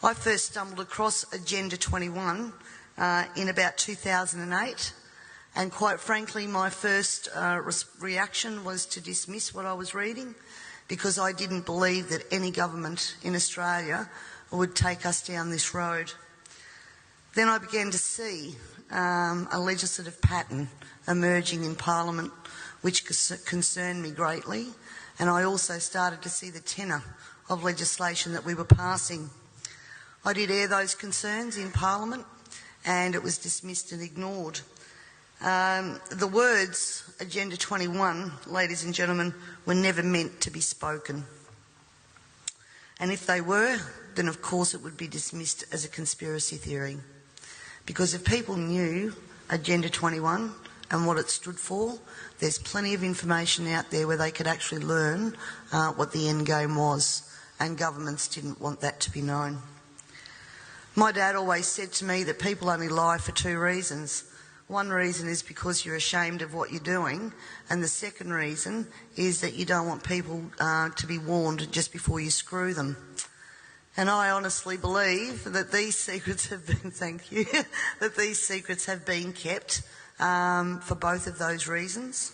I first stumbled across Agenda 21 in about 2008, and quite frankly my first reaction was to dismiss what I was reading, because I didn't believe that any government in Australia would take us down this road. Then I began to see a legislative pattern emerging in Parliament which concerned me greatly, and I also started to see the tenor of legislation that we were passing. I did air those concerns in Parliament, and it was dismissed and ignored. The words Agenda 21, ladies and gentlemen, were never meant to be spoken. And if they were, then of course it would be dismissed as a conspiracy theory. Because if people knew Agenda 21 and what it stood for, there's plenty of information out there where they could actually learn what the end game was, and governments didn't want that to be known. My dad always said to me that people only lie for two reasons. One reason is because you're ashamed of what you're doing, and the second reason is that you don't want people to be warned just before you screw them. And I honestly believe that these secrets have been, that these secrets have been kept for both of those reasons.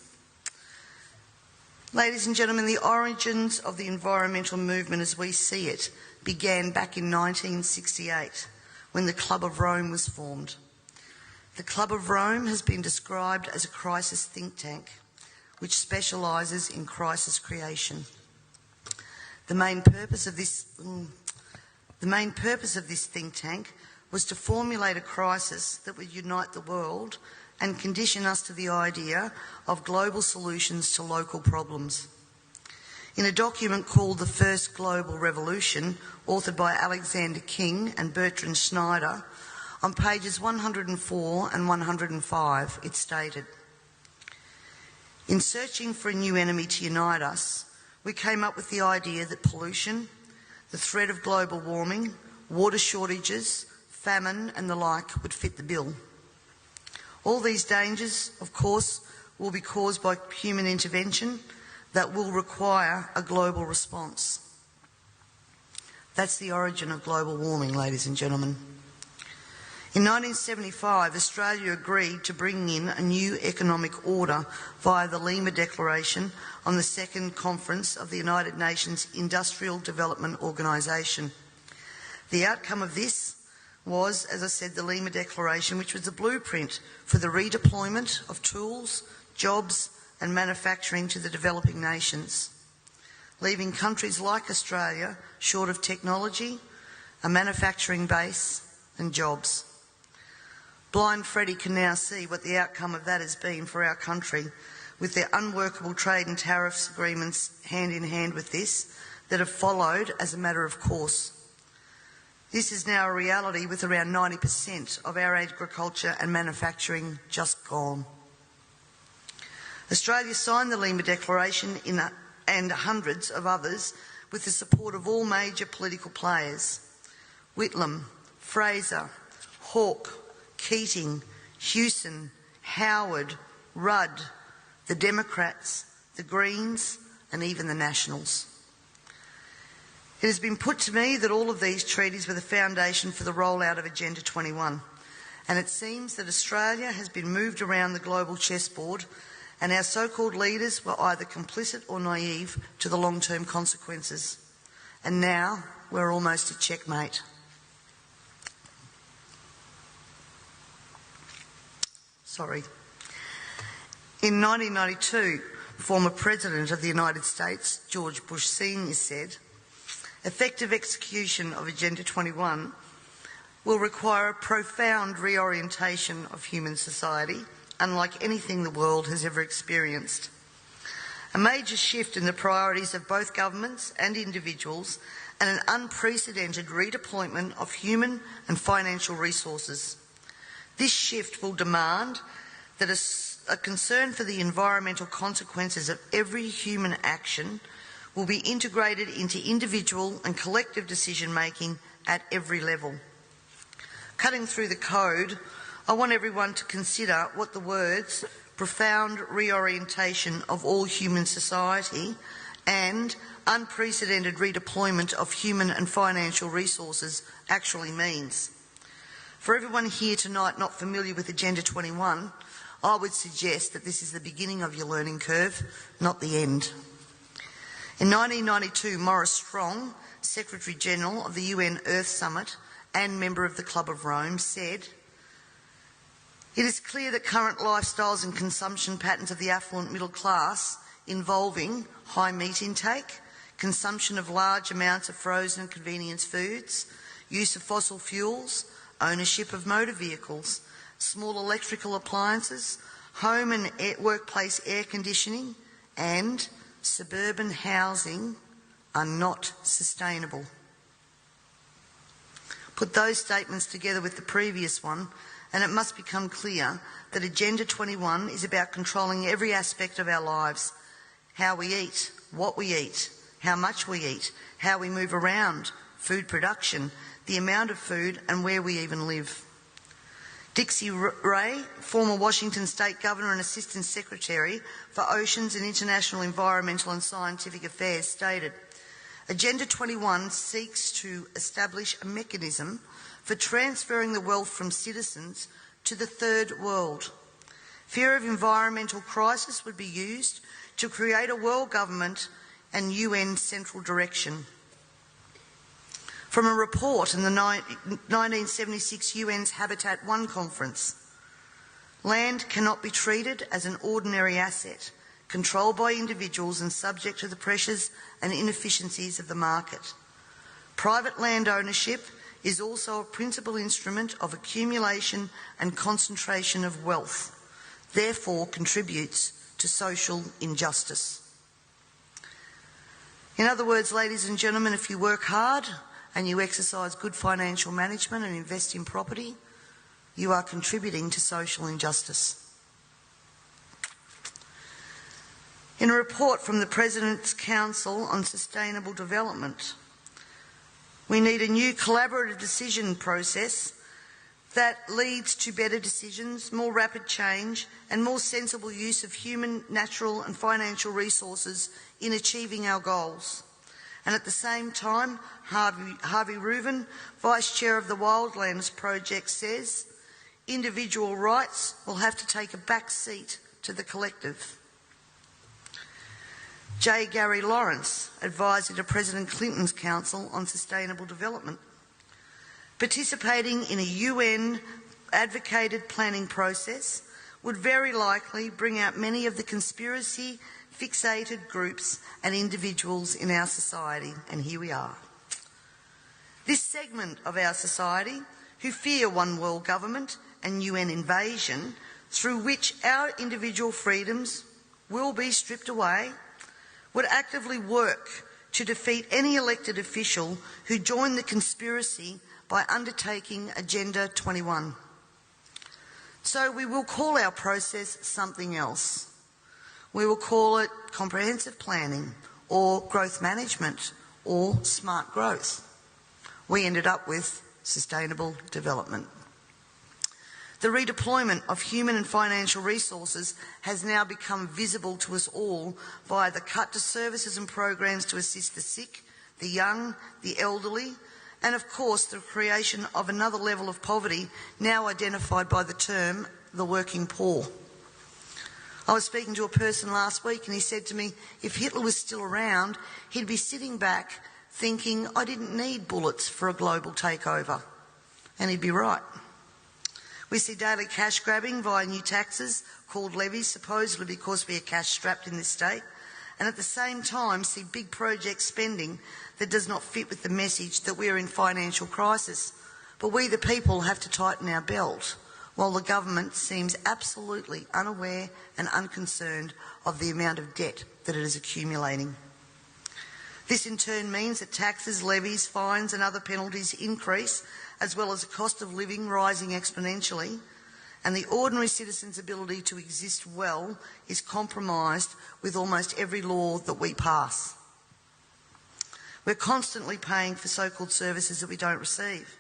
Ladies and gentlemen, the origins of the environmental movement as we see it began back in 1968 when the Club of Rome was formed. The Club of Rome has been described as a crisis think tank which specialises in crisis creation. The main purpose of this think tank was to formulate a crisis that would unite the world and condition us to the idea of global solutions to local problems. In a document called The First Global Revolution, authored by Alexander King and Bertrand Schneider, on pages 104 and 105, it stated, "In searching for a new enemy to unite us, we came up with the idea that pollution, the threat of global warming, water shortages, famine and the like would fit the bill. All these dangers, of course, will be caused by human intervention that will require a global response." That's the origin of global warming, ladies and gentlemen. In 1975, Australia agreed to bring in a new economic order via the Lima Declaration on the Second Conference of the United Nations Industrial Development Organisation. The outcome of this was, as I said, the Lima Declaration, which was the blueprint for the redeployment of tools, jobs and manufacturing to the developing nations, leaving countries like Australia short of technology, a manufacturing base and jobs. Blind Freddie can now see what the outcome of that has been for our country, with their unworkable trade and tariffs agreements hand in hand with this that have followed as a matter of course. This is now a reality, with around 90% of our agriculture and manufacturing just gone. Australia signed the Lima Declaration and hundreds of others with the support of all major political players: Whitlam, Fraser, Hawke, Keating, Hewson, Howard, Rudd, the Democrats, the Greens and even the Nationals. It has been put to me that all of these treaties were the foundation for the rollout of Agenda 21, and it seems that Australia has been moved around the global chessboard, and our so-called leaders were either complicit or naive to the long-term consequences. And now we're almost at checkmate. In 1992, the former President of the United States, George Bush Sr., said, "Effective execution of Agenda 21 will require a profound reorientation of human society, unlike anything the world has ever experienced. A major shift in the priorities of both governments and individuals, and an unprecedented redeployment of human and financial resources. This shift will demand that a concern for the environmental consequences of every human action will be integrated into individual and collective decision-making at every level." Cutting through the code, I want everyone to consider what the words "profound reorientation of all human society" and unprecedented redeployment of human and financial resources actually means. For everyone here tonight not familiar with Agenda 21, I would suggest that this is the beginning of your learning curve, not the end. In 1992, Maurice Strong, Secretary-General of the UN Earth Summit and member of the Club of Rome, said, "It is clear that current lifestyles and consumption patterns of the affluent middle class involving high meat intake, consumption of large amounts of frozen and convenience foods, use of fossil fuels, ownership of motor vehicles, small electrical appliances, home and workplace air conditioning, and suburban housing are not sustainable." Put those statements together with the previous one, and it must become clear that Agenda 21 is about controlling every aspect of our lives: how we eat, what we eat, how much we eat, how we move around, food production, the amount of food, and where we even live. Dixie Ray, former Washington State Governor and Assistant Secretary for Oceans and International Environmental and Scientific Affairs, stated, "Agenda 21 seeks to establish a mechanism for transferring the wealth from citizens to the third world. Fear of environmental crisis would be used to create a world government and UN central direction." From a report in the 1976 UN's Habitat 1 conference, land cannot be treated as an ordinary asset, controlled by individuals and subject to the pressures and inefficiencies of the market. Private land ownership is also a principal instrument of accumulation and concentration of wealth, therefore contributes to social injustice. In other words, ladies and gentlemen, if you work hard and you exercise good financial management and invest in property, you are contributing to social injustice. In a report from the President's Council on Sustainable Development, we need a new collaborative decision process that leads to better decisions, more rapid change, and more sensible use of human, natural and financial resources in achieving our goals. And at the same time, Harvey Reuven, Vice Chair of the Wildlands Project, says individual rights will have to take a back seat to the collective. J. Gary Lawrence, Advisor to President Clinton's Council on Sustainable Development, participating in a UN-advocated planning process would very likely bring out many of the conspiracy-fixated groups and individuals in our society, and here we are. This segment of our society, who fear one world government and UN invasion, through which our individual freedoms will be stripped away, would actively work to defeat any elected official who joined the conspiracy by undertaking Agenda 21. So we will call our process something else. We will call it comprehensive planning or growth management or smart growth. We ended up with sustainable development. The redeployment of human and financial resources has now become visible to us all via the cut to services and programs to assist the sick, the young, the elderly, and of course the creation of another level of poverty now identified by the term the working poor. I was speaking to a person last week and he said to me, if Hitler was still around, he'd be sitting back thinking, I didn't need bullets for a global takeover. And he'd be right. We see daily cash grabbing via new taxes called levies, supposedly because we are cash strapped in this state, and at the same time see big project spending that does not fit with the message that we are in financial crisis. But we the people have to tighten our belt, while the government seems absolutely unaware and unconcerned of the amount of debt that it is accumulating. This in turn means that taxes, levies, fines and other penalties increase, as well as the cost of living rising exponentially, and the ordinary citizen's ability to exist well is compromised with almost every law that we pass. We're constantly paying for so-called services that we don't receive.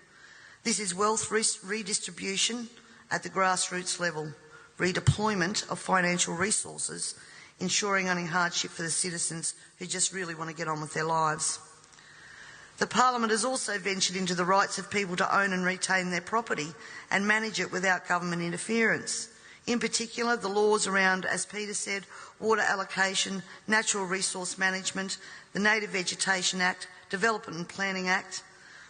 This is wealth redistribution at the grassroots level, redeployment of financial resources ensuring only hardship for the citizens who just really want to get on with their lives. The Parliament has also ventured into the rights of people to own and retain their property and manage it without government interference. In particular, the laws around, as Peter said, water allocation, natural resource management, the Native Vegetation Act, Development and Planning Act,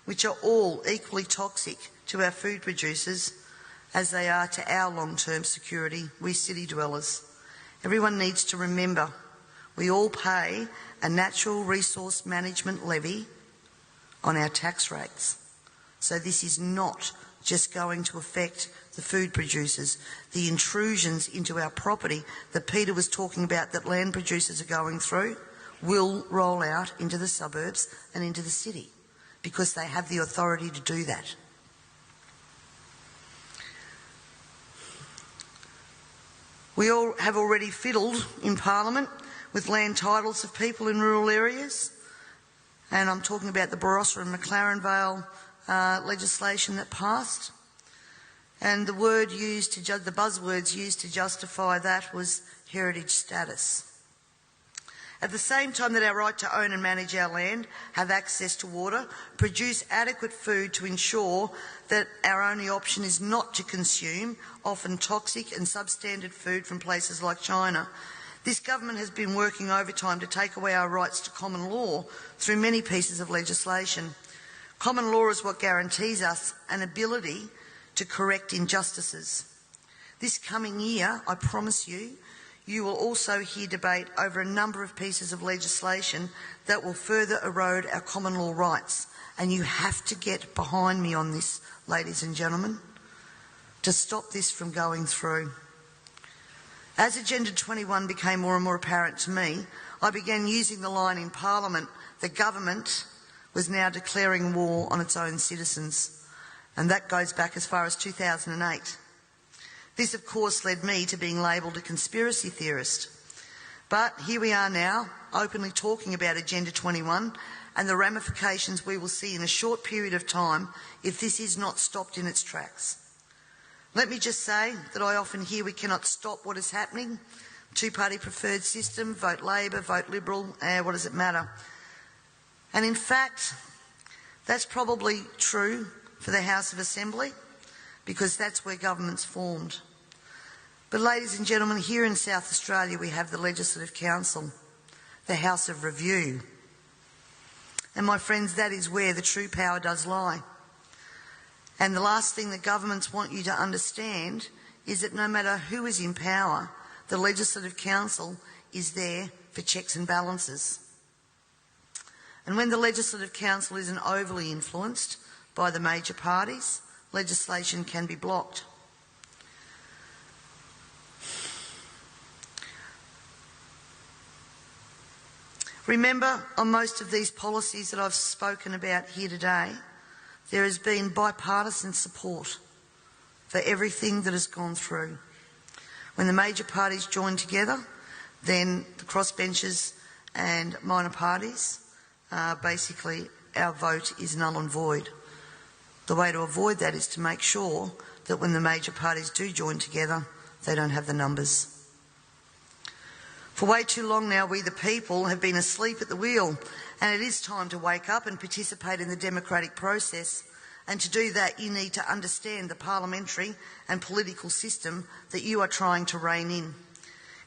which are all equally toxic to our food producers as they are to our long-term security, we city dwellers. Everyone needs to remember we all pay a natural resource management levy on our tax rates. So this is not just going to affect the food producers. The intrusions into our property that Peter was talking about that land producers are going through will roll out into the suburbs and into the city because they have the authority to do that. We all have already fiddled in Parliament with land titles of people in rural areas, and I'm talking about the Barossa and McLaren Vale legislation that passed. And the buzzwords used to justify that was heritage status. At the same time that our right to own and manage our land, have access to water, produce adequate food to ensure that our only option is not to consume often toxic and substandard food from places like China, this government has been working overtime to take away our rights to common law through many pieces of legislation. Common law is what guarantees us an ability to correct injustices. This coming year, I promise you, you will also hear debate over a number of pieces of legislation that will further erode our common law rights. And you have to get behind me on this, ladies and gentlemen, to stop this from going through. As Agenda 21 became more and more apparent to me, I began using the line in Parliament, the government was now declaring war on its own citizens. And that goes back as far as 2008. This, of course, led me to being labelled a conspiracy theorist. But here we are now, openly talking about Agenda 21 and the ramifications we will see in a short period of time if this is not stopped in its tracks. Let me just say that I often hear we cannot stop what is happening. Two-party preferred system, vote Labor, vote Liberal, what does it matter? And in fact, that's probably true for the House of Assembly, because that's where government's formed. But ladies and gentlemen, here in South Australia we have the Legislative Council, the House of Review. And my friends, that is where the true power does lie. And the last thing that governments want you to understand is that no matter who is in power, the Legislative Council is there for checks and balances. And when the Legislative Council isn't overly influenced by the major parties, legislation can be blocked. Remember, on most of these policies that I've spoken about here today, there has been bipartisan support for everything that has gone through. When the major parties join together, then the crossbenchers and minor parties, basically our vote is null and void. The way to avoid that is to make sure that when the major parties do join together, they don't have the numbers. For way too long now, we the people have been asleep at the wheel, and it is time to wake up and participate in the democratic process. And to do that, you need to understand the parliamentary and political system that you are trying to rein in.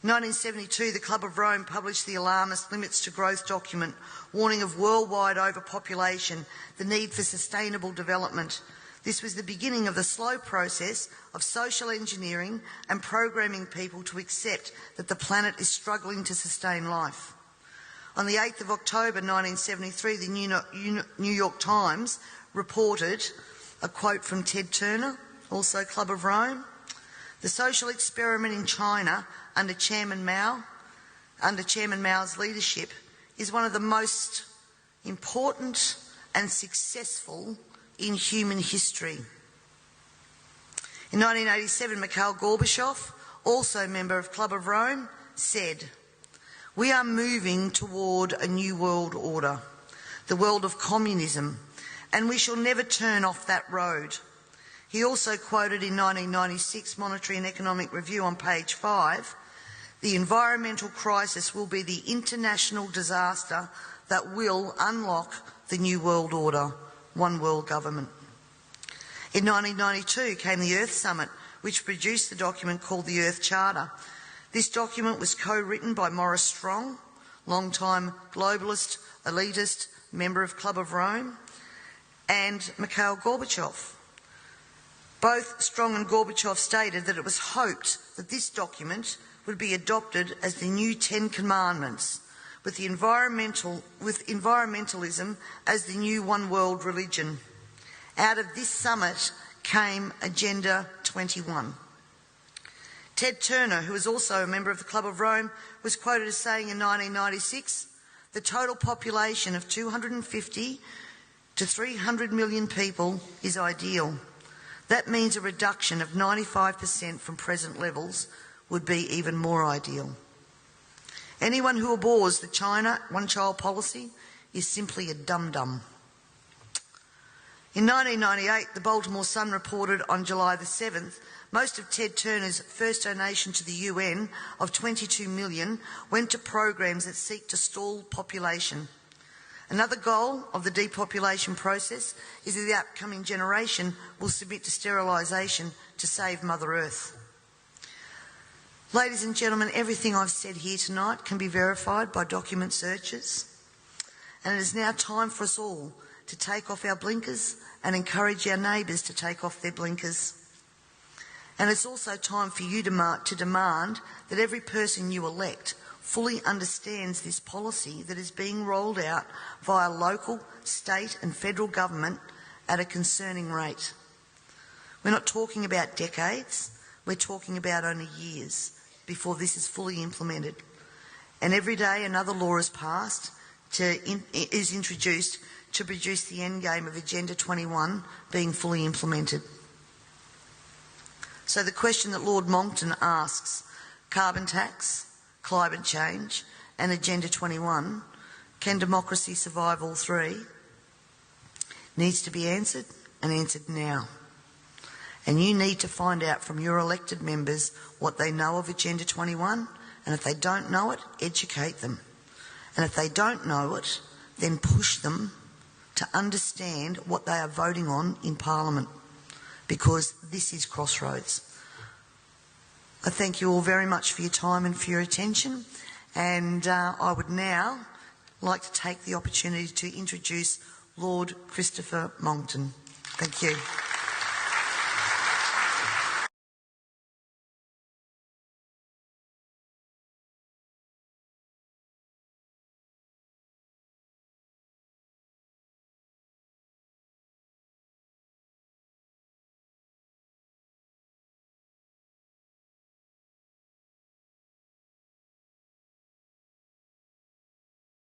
In 1972, the Club of Rome published the alarmist Limits to Growth document, warning of worldwide overpopulation, the need for sustainable development. This was the beginning of the slow process of social engineering and programming people to accept that the planet is struggling to sustain life. On the 8th of October 1973, the New York Times reported a quote from Ted Turner, also Club of Rome. The social experiment in China under Chairman Mao's leadership is one of the most important and successful in human history. In 1987, Mikhail Gorbachev, also a member of Club of Rome, said, "We are moving toward a new world order, the world of communism, and we shall never turn off that road." He also quoted in 1996 Monetary and Economic Review on page 5, The environmental crisis will be the international disaster that will unlock the New World Order, one world government. In 1992 came the Earth Summit, which produced the document called the Earth Charter. This document was co-written by Maurice Strong, long-time globalist, elitist, member of Club of Rome, and Mikhail Gorbachev. Both Strong and Gorbachev stated that it was hoped that this document would be adopted as the new 10 Commandments, with environmentalism as the new one world religion. Out of this summit came Agenda 21. Ted Turner, who was also a member of the Club of Rome, was quoted as saying in 1996, "The total population of 250 to 300 million people is ideal. That means a reduction of 95% from present levels would be even more ideal." Anyone who abhors the China one-child policy is simply a dum-dum. In 1998, the Baltimore Sun reported on July the 7th, most of Ted Turner's first donation to the UN of $22 million went to programs that seek to stall population. Another goal of the depopulation process is that the upcoming generation will submit to sterilisation to save Mother Earth. Ladies and gentlemen, everything I've said here tonight can be verified by document searches, and it is now time for us all to take off our blinkers and encourage our neighbours to take off their blinkers. And it's also time for you to demand that every person you elect fully understands this policy that is being rolled out via local, state and federal government at a concerning rate. We're not talking about decades, we're talking about only years before this is fully implemented. And every day another law is passed, is introduced to produce the endgame of Agenda 21 being fully implemented. So the question that Lord Monckton asks, carbon tax, climate change and Agenda 21, can democracy survive all three? Needs to be answered, and answered now. And you need to find out from your elected members what they know of Agenda 21, and if they don't know it, educate them. And if they don't know it, then push them to understand what they are voting on in Parliament, because this is crossroads. I thank you all very much for your time and for your attention, and I would now like to take the opportunity to introduce Lord Christopher Monckton. Thank you.